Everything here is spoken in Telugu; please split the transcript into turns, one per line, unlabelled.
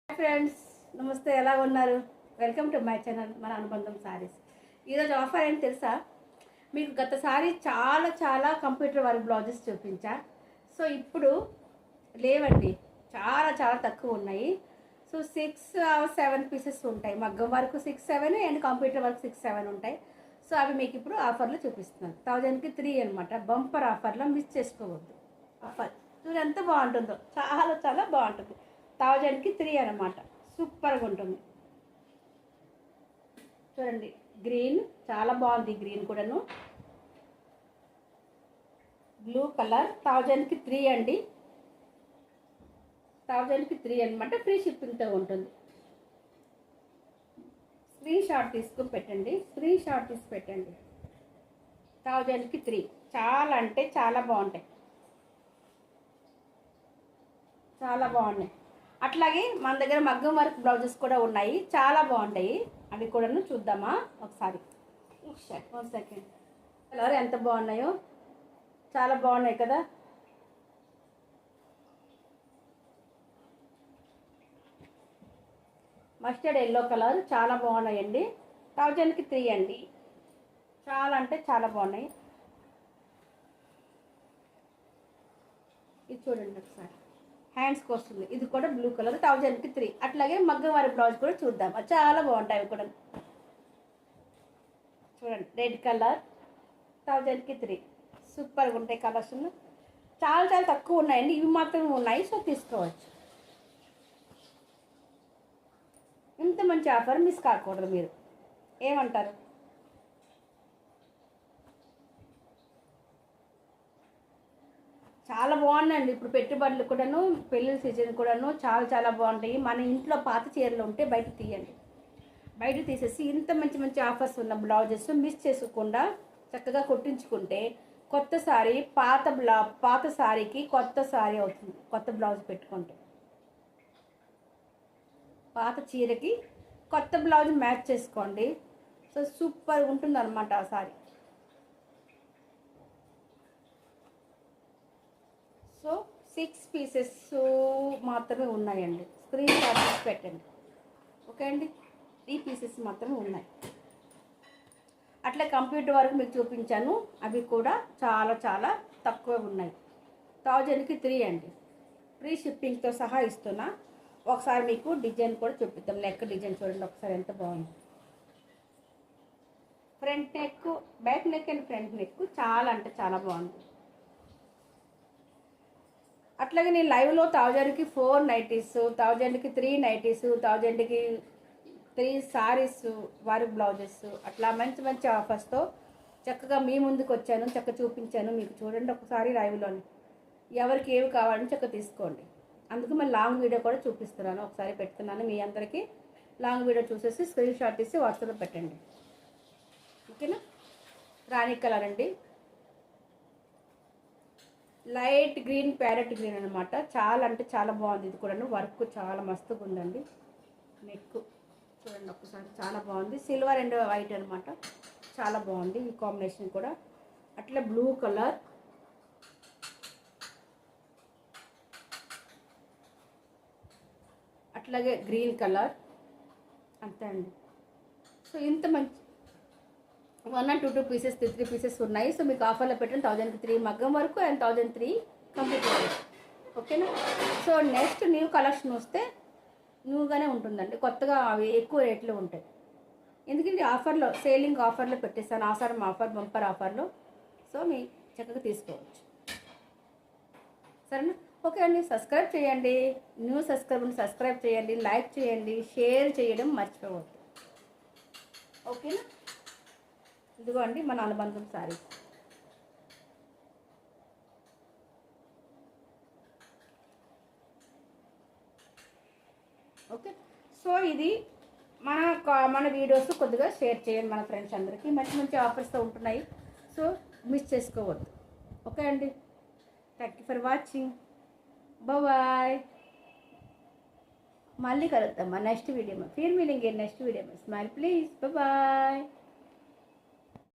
హాయ్ ఫ్రెండ్స్, నమస్తే. ఎలా ఉన్నారు? వెల్కమ్ టు మై ఛానల్ మన అనుబంధం సారీస్. ఈరోజు ఆఫర్ ఏంటి తెలుసా? మీకు గత సారీ చాలా చాలా కంప్యూటర్ వర్క్ బ్లౌజెస్ చూపించా. సో ఇప్పుడు లేవండి, చాలా చాలా తక్కువ ఉన్నాయి. సో 6-7 పీసెస్ ఉంటాయి. మగ్గం వరకు 6-7 అండ్ కంప్యూటర్ వర్క్ 6-7 ఉంటాయి. సో అవి మీకు ఇప్పుడు ఆఫర్లో చూపిస్తున్నాను. 1000కి 3 అనమాట. బంపర్ ఆఫర్లో మిస్ చేసుకోవద్దు. ఆఫర్ చూడు ఎంత బాగుంటుందో, చాలా చాలా బాగుంటుంది. 1000కి 3 అనమాట. సూపర్గా ఉంటుంది. చూడండి, గ్రీన్ చాలా బాగుంది. గ్రీన్ కూడాను బ్లూ కలర్. 1000కి 3 అండి. 1000కి 3 అనమాట. ఫ్రీ షిప్పింగ్తో ఉంటుంది. స్క్రీన్ షాట్ తీసుకుని పెట్టండి. స్క్రీన్ షాట్ తీసి పెట్టండి. 1000కి 3 చాలా అంటే చాలా బాగుంటాయి. చాలా బాగున్నాయి. అట్లాగే మన దగ్గర మగ్గం వర్క్ బ్లౌజెస్ కూడా ఉన్నాయి, చాలా బాగుంటాయి. అవి కూడాను చూద్దామా ఒకసారి. 1 సెకండ్. కలర్ ఎంత బాగున్నాయో, చాలా బాగున్నాయి కదా. మస్టర్డ్ ఎల్లో కలర్ చాలా బాగున్నాయండి. 1000కి 3 అండి. చాలా అంటే చాలా బాగున్నాయి. ఇది చూడండి ఒకసారి. హ్యాండ్స్కి వస్తుంది. ఇది కూడా బ్లూ కలర్. 1000కి 3. అట్లాగే మగ్గం వారి బ్లౌజ్ కూడా చూద్దాం. చాలా బాగుంటాయి అవి కూడా. చూడండి, రెడ్ కలర్. 1000కి 3. సూపర్గా ఉంటాయి కలర్స్. చాలా చాలా తక్కువ ఉన్నాయండి. ఇవి మాత్రమే ఉన్నాయి. సో తీసుకోవచ్చు. ఇంత మంచి ఆఫర్ మిస్ కాకూడదు. మీరు ఏమంటారు? చాలా బాగున్నాయండి. ఇప్పుడు పెట్టుబడులు కూడాను, పెళ్ళిళ్ళ సీజన్ కూడాను చాలా చాలా బాగుంటాయి. మన ఇంట్లో పాత చీరలు ఉంటే బయట తీయండి. బయట తీసేసి ఇంత మంచి మంచి ఆఫర్స్ ఉన్న బ్లౌజెస్ మిస్ చేసుకోకుండా చక్కగా కుట్టించుకుంటే కొత్త సారీ పాత సారీకి కొత్త సారీ అవుతుంది. కొత్త బ్లౌజ్ పెట్టుకుంటే పాత చీరకి కొత్త బ్లౌజ్ మ్యాచ్ చేసుకోండి. సో సూపర్ ఉంటుంది అనమాట ఆ సారీ. సో 6 పీసెస్ మాత్రమే ఉన్నాయండి. స్క్రీన్ షాట్ తీసి పెట్టండి. ఓకే అండి, 3 పీసెస్ మాత్రమే ఉన్నాయి. అట్లా కంప్యూటర్ వరకు మీకు చూపించాను. అవి కూడా చాలా చాలా తక్కువ ఉన్నాయి. 1000కి 3 అండి. ఫ్రీ షిప్పింగ్తో సహా ఇస్తున్నా. ఒకసారి మీకు డిజైన్ కూడా చూపిద్దాం. నెక్ డిజైన్ చూడండి ఒకసారి ఎంత బాగుంది. Front neck, back neck and front neck చాలా అంటే చాలా బాగుంది. అట్లాగే నేను లైవ్లో 1000కి 4 నైటీస్, 1000కి 3 నైటీస్, 1000కి 3 సారీస్, వారి బ్లౌజెస్, అట్లా మంచి మంచి ఆఫర్స్తో చక్కగా మీ ముందుకు వచ్చాను. చక్కగా చూపించాను మీకు. చూడండి ఒకసారి లైవ్లోని. ఎవరికి ఏవి కావాలని చక్కగా తీసుకోండి. అందుకు మళ్ళీ లాంగ్ వీడియో కూడా చూపిస్తున్నాను. ఒకసారి పెడుతున్నాను మీ అందరికీ. లాంగ్ వీడియో చూసేసి స్క్రీన్ షాట్ తీసి వాట్సాప్లో పెట్టండి. ఓకేనా? రాణి కలర్ అండి. లైట్ గ్రీన్, ప్యారెట్ గ్రీన్ అనమాట. చాలా అంటే చాలా బాగుంది. ఇది కూడా వర్క్ చాలా మస్తుగా ఉందండి. నెక్ చూడండి ఒకసారి, చాలా బాగుంది. సిల్వర్ అండ్ వైట్ అనమాట. చాలా బాగుంది ఈ కాంబినేషన్ కూడా. అట్లా బ్లూ కలర్, అట్లాగే గ్రీన్ కలర్. అంతే అండి. సో ఇంత మంచి 1 and 2 పీసెస్, 3 పీసెస్ ఉన్నాయి. సో మీకు ఆఫర్లో పెట్టండి. 1000కి 3 మగ్గం వరకు అండ్ 1003 కంప్లీట్ వరకు. ఓకేనా? సో నెక్స్ట్ న్యూ కలెక్షన్ వస్తే న్యూగానే ఉంటుందండి. కొత్తగా అవి ఎక్కువ రేట్లో ఉంటాయి. ఎందుకంటే ఆఫర్లో, సేలింగ్ ఆఫర్లో పెట్టేస్తాను. ఆసారం ఆఫర్, బంపర్ ఆఫర్లో. సో మీ చక్కగా తీసుకోవచ్చు. సరేనా? ఓకే అండి. సబ్స్క్రైబ్ చేయండి. న్యూ సబ్స్క్రైబర్ని సబ్స్క్రైబ్ చేయండి, లైక్ చేయండి, షేర్ చేయడం మర్చిపోవద్దు. ఓకేనా? ఇదిగో అండి మన అనుబంధం సారీ. ఓకే. సో ఇది మన వీడియోస్ కొద్దిగా షేర్ చేయండి మన ఫ్రెండ్స్ అందరికీ. మంచి మంచి ఆఫర్స్తో ఉంటున్నాయి. సో మిస్ చేసుకోవద్దు. ఓకే అండి. Thank you for watching. Bye. మళ్ళీ కలుద్దాం మా నెక్స్ట్ वीडियो में. फिर मिलेंगे नेक्स्ट वीडियो में. Smile please. बाय.